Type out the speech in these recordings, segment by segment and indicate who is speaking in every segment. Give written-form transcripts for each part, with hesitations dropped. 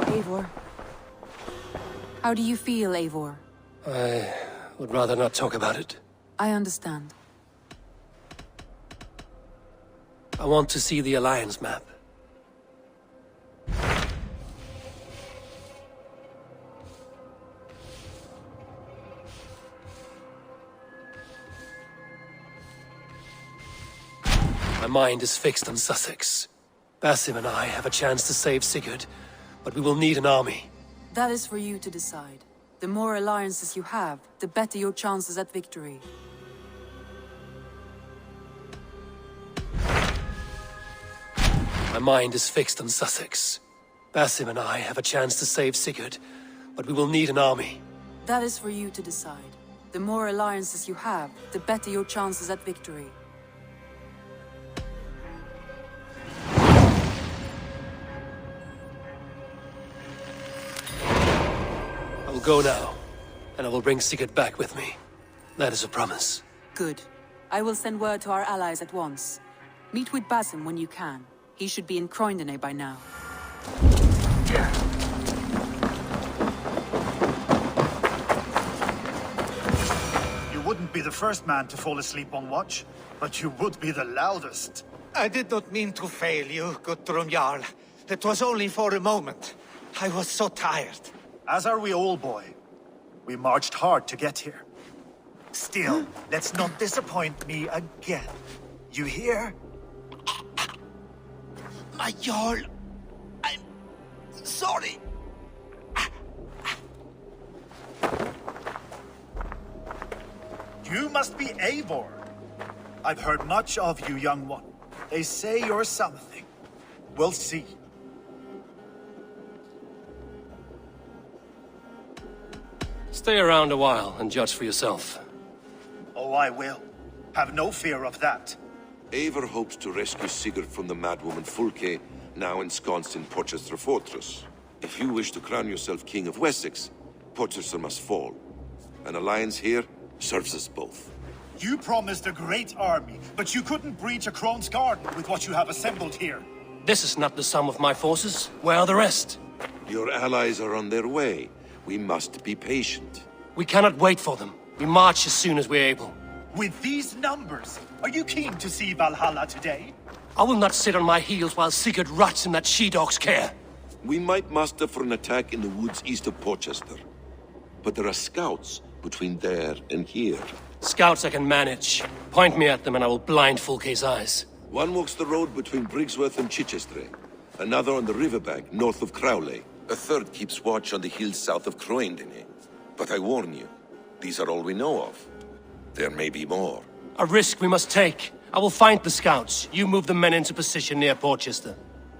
Speaker 1: Eivor. How do you feel, Eivor?
Speaker 2: I would rather not talk about it.
Speaker 1: I understand.
Speaker 2: I want to see the Alliance map. My mind is fixed on Sussex. Basim and I have a chance to save Sigurd, but we will need an army.
Speaker 1: That is for you to decide. The more alliances you have, the better your chances at victory.
Speaker 2: My mind is fixed on Sussex. Basim and I have a chance to save Sigurd, but we will need an army.
Speaker 1: That is for you to decide. The more alliances you have, the better your chances at victory.
Speaker 2: I will go now, and I will bring Sigurd back with me. That is a promise.
Speaker 1: Good. I will send word to our allies at once. Meet with Basim when you can. He should be in Croydon by now.
Speaker 3: You wouldn't be the first man to fall asleep on watch, but you would be the loudest.
Speaker 4: I did not mean to fail you, Guthrum Jarl. It was only for a moment. I was so tired.
Speaker 3: As are we all, boy. We marched hard to get here. Still, let's not disappoint me again. You hear?
Speaker 4: My Jarl, I'm sorry.
Speaker 3: You must be Eivor. I've heard much of you, young one. They say you're something. We'll see.
Speaker 2: Stay around a while and judge for yourself.
Speaker 3: Oh, I will. Have no fear of that.
Speaker 5: Eivor hopes to rescue Sigurd from the madwoman Fulke, now ensconced in Porchester Fortress. If you wish to crown yourself King of Wessex, Porchester must fall. An alliance here serves us both.
Speaker 3: You promised a great army, but you couldn't breach a Crone's garden with what you have assembled here.
Speaker 2: This is not the sum of my forces. Where are the rest?
Speaker 5: Your allies are on their way. We must be patient.
Speaker 2: We cannot wait for them. We march as soon as we're able.
Speaker 3: With these numbers, are you keen to see Valhalla today?
Speaker 2: I will not sit on my heels while Sigurd rots in that she-dog's care.
Speaker 5: We might muster for an attack in the woods east of Porchester. But there are scouts between there and here.
Speaker 2: Scouts I can manage. Point me at them and I will blind Fulke's eyes.
Speaker 5: One walks the road between Briggsworth and Chichester. Another on the riverbank north of Crowley. A third keeps watch on the hills south of Croydon. But I warn you, these are all we know of. There may be more.
Speaker 2: A risk we must take. I will find the scouts. You move the men into position near Porchester.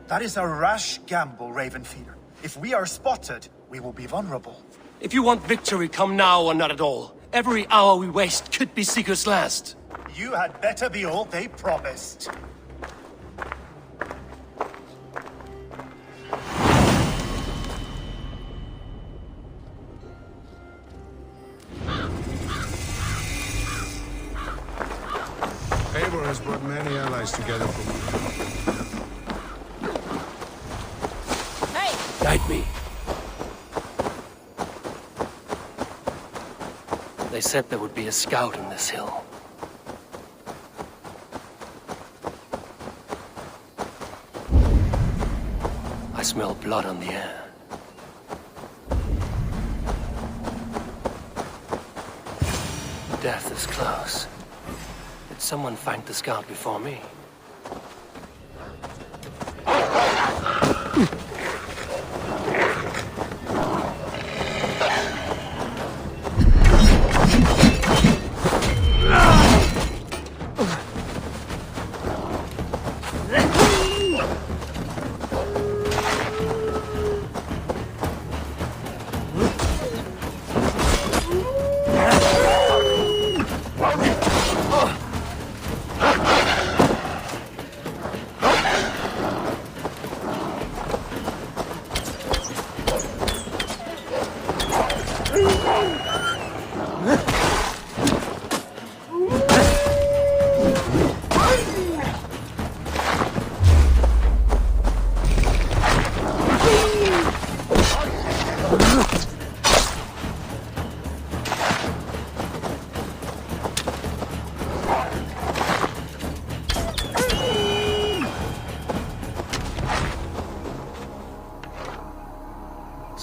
Speaker 3: That is a rash gamble, Ravenfeeder. If we are spotted, we will be vulnerable.
Speaker 2: If you want victory, come now or not at all. Every hour we waste could be Sigurd's last.
Speaker 3: You had better be all they promised.
Speaker 6: Eivor has brought many allies together for me.
Speaker 1: Hey!
Speaker 2: Guide me. They said there would be a scout on this hill. I smell blood on the air. Death is close. Did someone find the scout before me?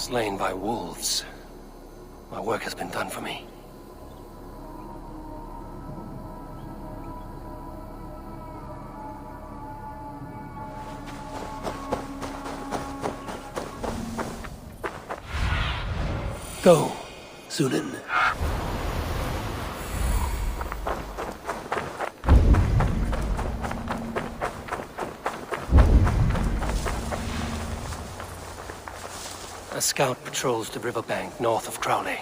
Speaker 2: Slain by wolves. My work has been done for me. Go, Zulin. A scout patrols the riverbank north of Crowley.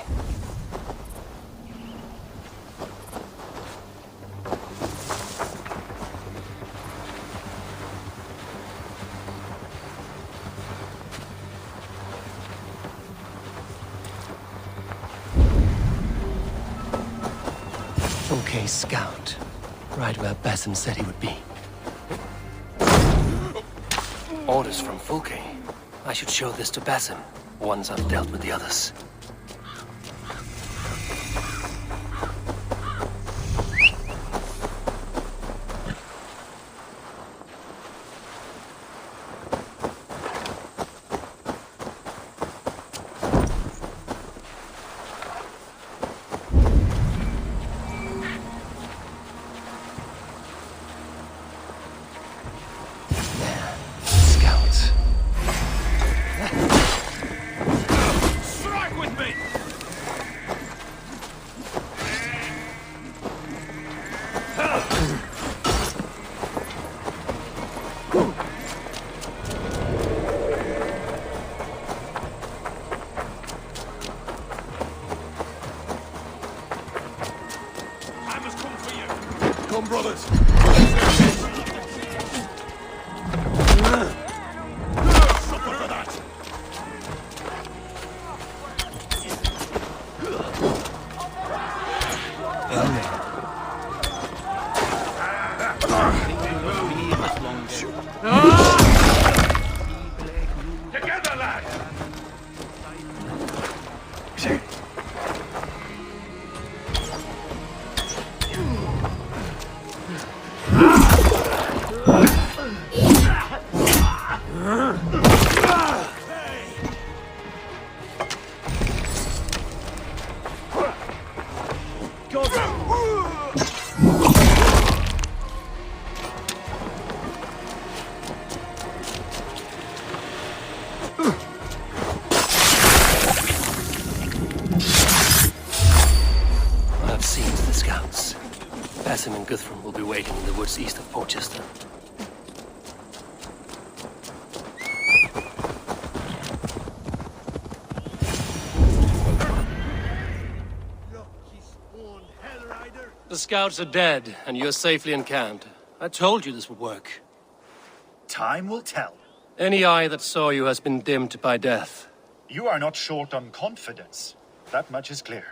Speaker 2: Fulke's scout. Right where Basim said he would be. Orders from Fulke. I should show this to Basim, once I've dealt with the others.
Speaker 5: Come, brothers! Suffer for that! Together, lad!
Speaker 2: I've seen to the scouts. Basim and Guthrum will be waiting in the woods east of Portchester. The scouts are dead, and you're safely encamped. I told you this would work.
Speaker 3: Time will tell.
Speaker 2: Any eye that saw you has been dimmed by death.
Speaker 3: You are not short on confidence. That much is clear.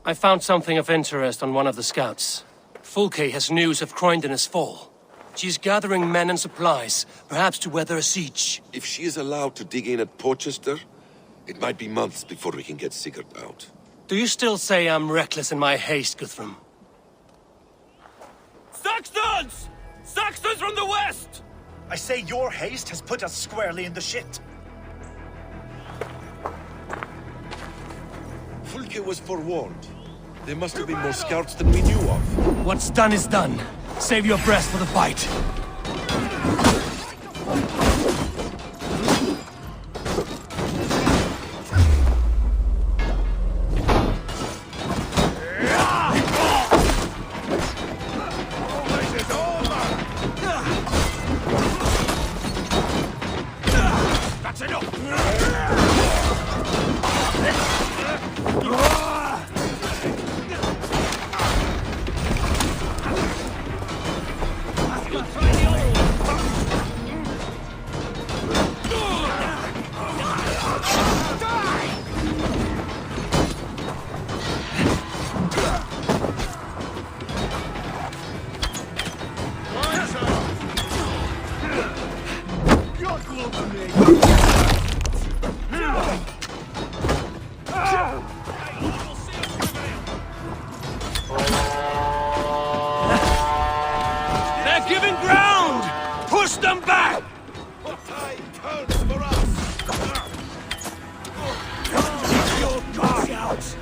Speaker 2: I found something of interest on one of the scouts. Fulke has news of Croydon's fall. She's gathering men and supplies, perhaps to weather a siege.
Speaker 5: If she is allowed to dig in at Portchester, it might be months before we can get Sigurd out.
Speaker 2: Do you still say I'm reckless in my haste, Guthrum?
Speaker 7: Saxons! Saxons from the west!
Speaker 3: I say your haste has put us squarely in the shit.
Speaker 5: Fulke was forewarned. There must have been more scouts than we knew of.
Speaker 2: What's done is done. Save your breath for the fight.
Speaker 7: That's enough!
Speaker 2: They're giving ground! Push them back!
Speaker 5: The tide turns for us!
Speaker 7: Your dog out!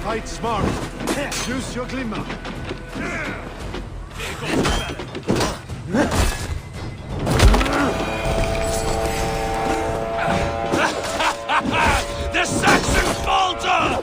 Speaker 6: Fight smart. Use your glimmer.
Speaker 2: The Saxons falter!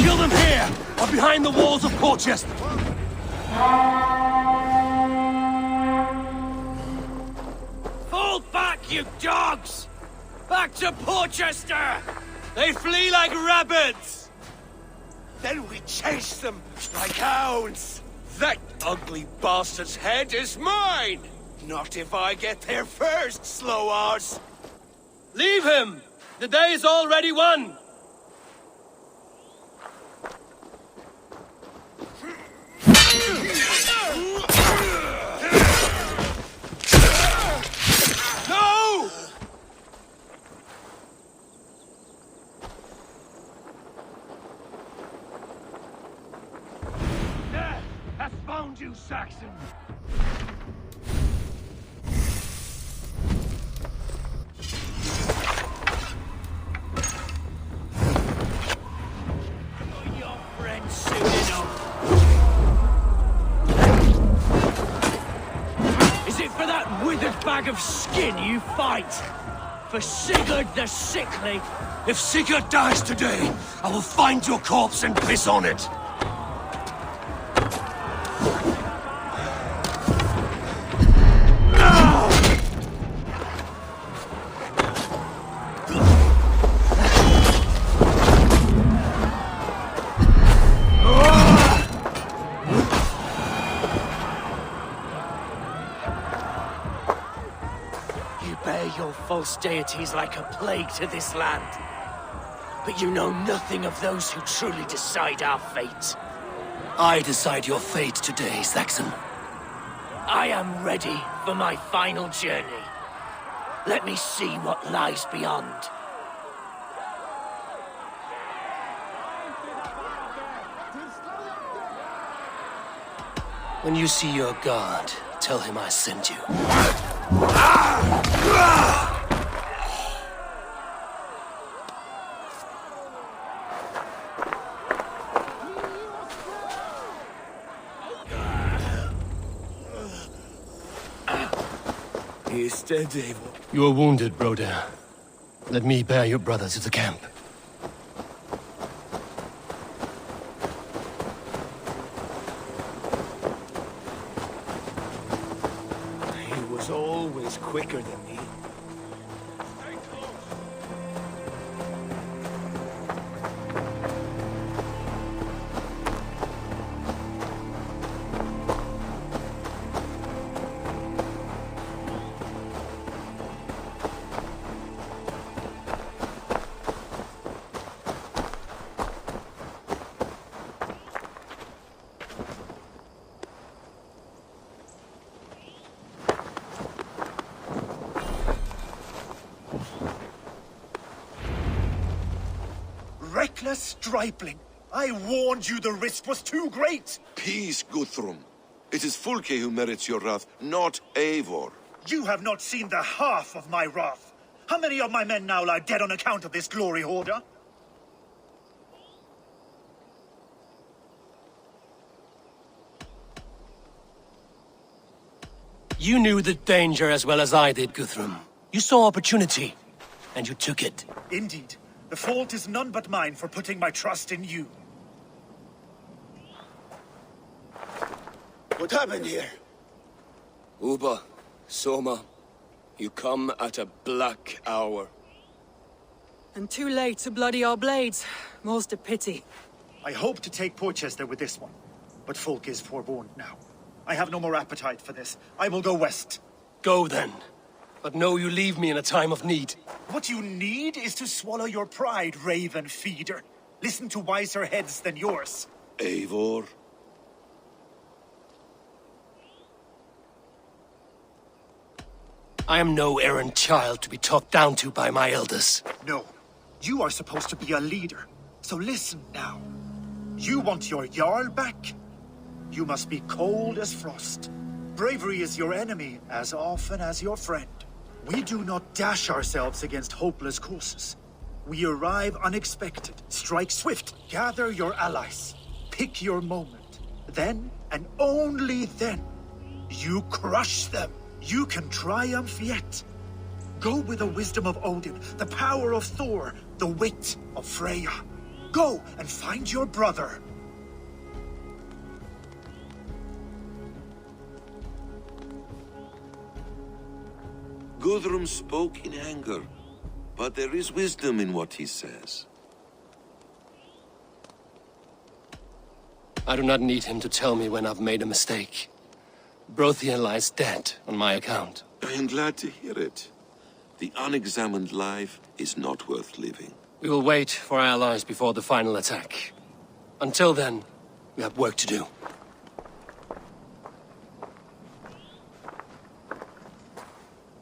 Speaker 2: Kill them here, or behind the walls of Portchester.
Speaker 7: Fall back, you dogs! Back to Portchester!
Speaker 2: They flee like rabbits!
Speaker 7: Then we chase them like hounds! That ugly bastard's head is mine! Not if I get there first, slow-arse!
Speaker 2: Leave him! The day is already won!
Speaker 7: No!
Speaker 2: Death has found you, Saxon!
Speaker 7: Your friend soon enough! Is it for that withered bag of skin you fight? For Sigurd the Sickly?
Speaker 2: If Sigurd dies today, I will find your corpse and piss on it!
Speaker 7: Your false deities like a plague to this land. But you know nothing of those who truly decide our fate.
Speaker 2: I decide your fate today, Saxon.
Speaker 8: I am ready for my final journey. Let me see what lies beyond.
Speaker 2: When you see your god, tell him I sent you.
Speaker 7: He is dead, Eivor.
Speaker 2: You are wounded, brother. Let me bear your brother to the camp.
Speaker 7: He was always quicker than me.
Speaker 3: Reckless stripling! I warned you the risk was too great!
Speaker 5: Peace, Guthrum. It is Fulke who merits your wrath, not Eivor.
Speaker 3: You have not seen the half of my wrath. How many of my men now lie dead on account of this glory hoarder?
Speaker 2: You knew the danger as well as I did, Guthrum. You saw opportunity, and you took it.
Speaker 3: Indeed. The fault is none but mine for putting my trust in you.
Speaker 7: What happened here?
Speaker 9: Uba, Soma, you come at a black hour.
Speaker 1: And too late to bloody our blades. Most a pity.
Speaker 3: I hope to take Porchester with this one, but Fulke is forewarned now. I have no more appetite for this. I will go west.
Speaker 2: Go then. But know you leave me in a time of need.
Speaker 3: What you need is to swallow your pride, raven feeder. Listen to wiser heads than yours.
Speaker 5: Eivor?
Speaker 2: I am no errant child to be talked down to by my elders.
Speaker 3: No. You are supposed to be a leader. So listen now. You want your Jarl back? You must be cold as frost. Bravery is your enemy as often as your friend. We do not dash ourselves against hopeless courses. We arrive unexpected, strike swift, gather your allies, pick your moment. Then, and only then, you crush them. You can triumph yet. Go with the wisdom of Odin, the power of Thor, the wit of Freya. Go and find your brother.
Speaker 5: Guthrum spoke in anger, but there is wisdom in what he says.
Speaker 2: I do not need him to tell me when I've made a mistake. Brothian lies dead on my account.
Speaker 5: I am glad to hear it. The unexamined life is not worth living.
Speaker 2: We will wait for our allies before the final attack. Until then, we have work to do.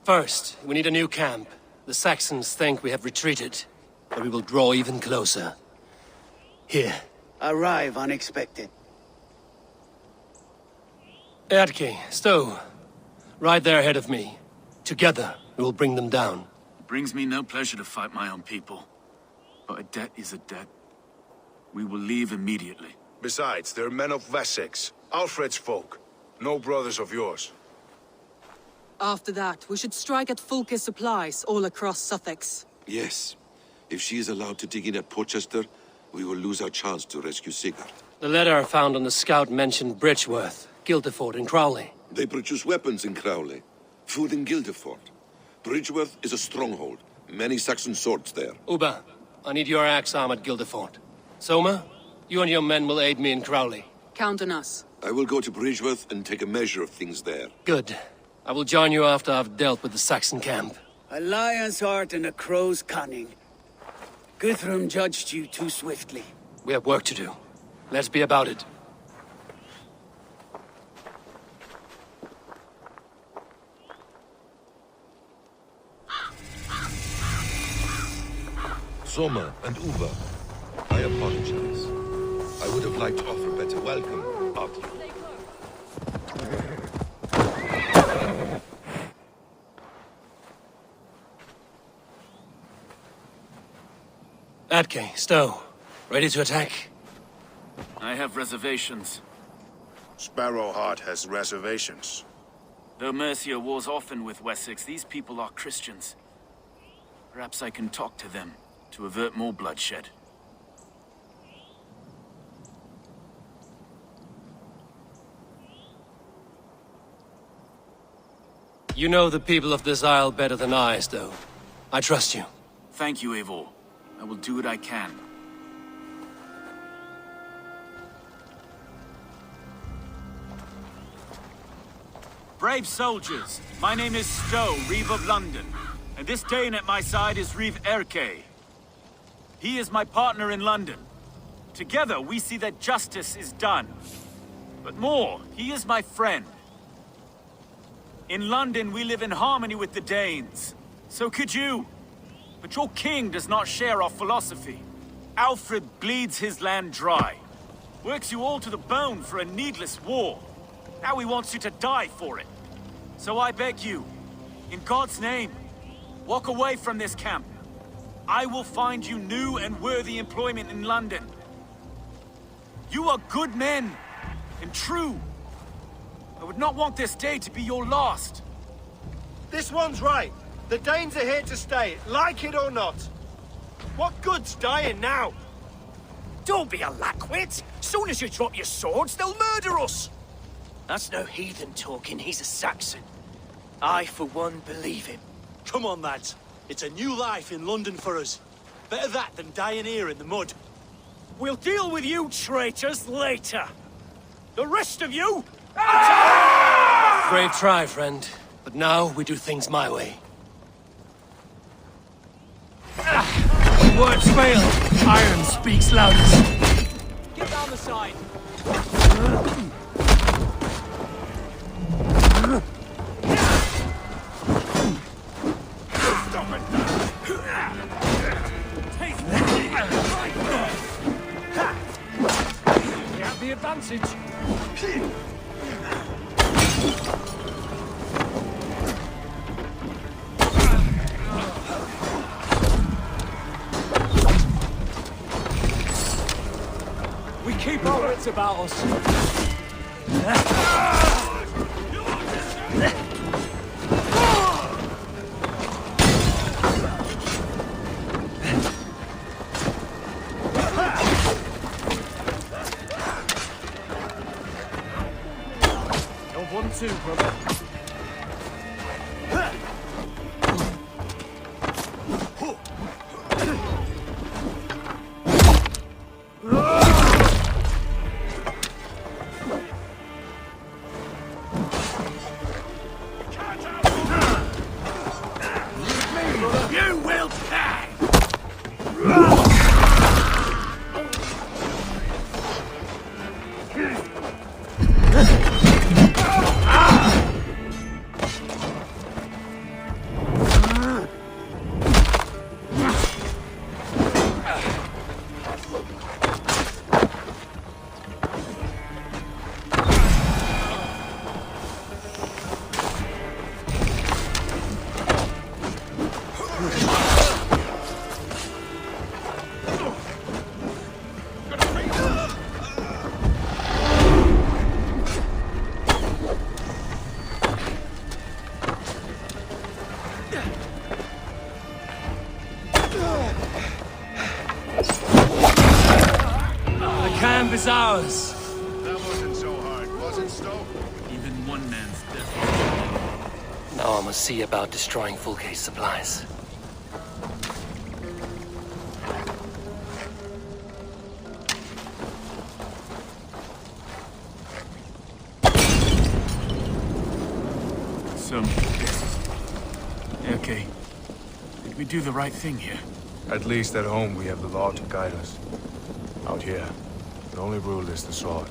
Speaker 2: First, we need a new camp. The Saxons think we have retreated, but we will draw even closer. Here.
Speaker 10: Arrive unexpected.
Speaker 2: Erke, Stowe. Right there ahead of me. Together, we will bring them down.
Speaker 11: It brings me no pleasure to fight my own people. But a debt is a debt. We will leave immediately.
Speaker 6: Besides, they're men of Wessex, Alfred's folk. No brothers of yours.
Speaker 1: After that, we should strike at Fulke's supplies all across Sussex.
Speaker 5: Yes. If she is allowed to dig in at Porchester, we will lose our chance to rescue Sigurd.
Speaker 2: The letter found on the scout mentioned Bridgeworth, Guildeford, and Crowley.
Speaker 5: They produce weapons in Crowley, food in Guildeford. Bridgeworth is a stronghold. Many Saxon swords there.
Speaker 2: Uba, I need your axe arm at Guildeford. Soma, you and your men will aid me in Crowley.
Speaker 1: Count on us.
Speaker 5: I will go to Bridgeworth and take a measure of things there.
Speaker 2: Good. I will join you after I've dealt with the Saxon camp.
Speaker 10: A lion's heart and a crow's cunning. Guthrum judged you too swiftly.
Speaker 2: We have work to do. Let's be about it.
Speaker 5: Soma and Uba, I apologize. I would have liked to offer better welcome, Adi.
Speaker 2: Atke, Stowe, ready to attack?
Speaker 11: I have reservations.
Speaker 6: Sparrowheart has reservations.
Speaker 11: Though Mercia wars often with Wessex, these people are Christians. Perhaps I can talk to them to avert more bloodshed.
Speaker 2: You know the people of this isle better than I, Stowe. I trust you.
Speaker 11: Thank you, Eivor. I will do what I can. Brave soldiers, my name is Stowe, Reeve of London, and this Dane at my side is Reeve Erke. He is my partner in London. Together we see that justice is done. But more, he is my friend. In London we live in harmony with the Danes. So could you. But your king does not share our philosophy. Alfred bleeds his land dry. Works you all to the bone for a needless war. Now he wants you to die for it. So I beg you, in God's name, walk away from this camp. I will find you new and worthy employment in London. You are good men, and true. I would not want this day to be your last.
Speaker 7: This one's right. The Danes are here to stay, like it or not. What good's dying now?
Speaker 8: Don't be a lackwit! Soon as you drop your swords, they'll murder us! That's no heathen talking, he's a Saxon. I, for one, believe him.
Speaker 12: Come on, lads. It's a new life in London for us. Better that than dying here in the mud.
Speaker 8: We'll deal with you traitors later. The rest of you...
Speaker 2: Brave try, friend. But now we do things my way.
Speaker 8: When words fail, iron speaks loudest.
Speaker 7: Get down the side.
Speaker 8: We have the advantage.
Speaker 7: We keep our wits about us.
Speaker 8: You're 1-2, brother. You will pay!
Speaker 2: The camp is ours.
Speaker 6: That wasn't so hard, was it, Stowe?
Speaker 11: Even one man's death.
Speaker 2: Now I must see about destroying Fulke's supplies.
Speaker 11: So, okay. Did we do the right thing here?
Speaker 6: At least at home we have the law to guide us. Out here, the only rule is the sword.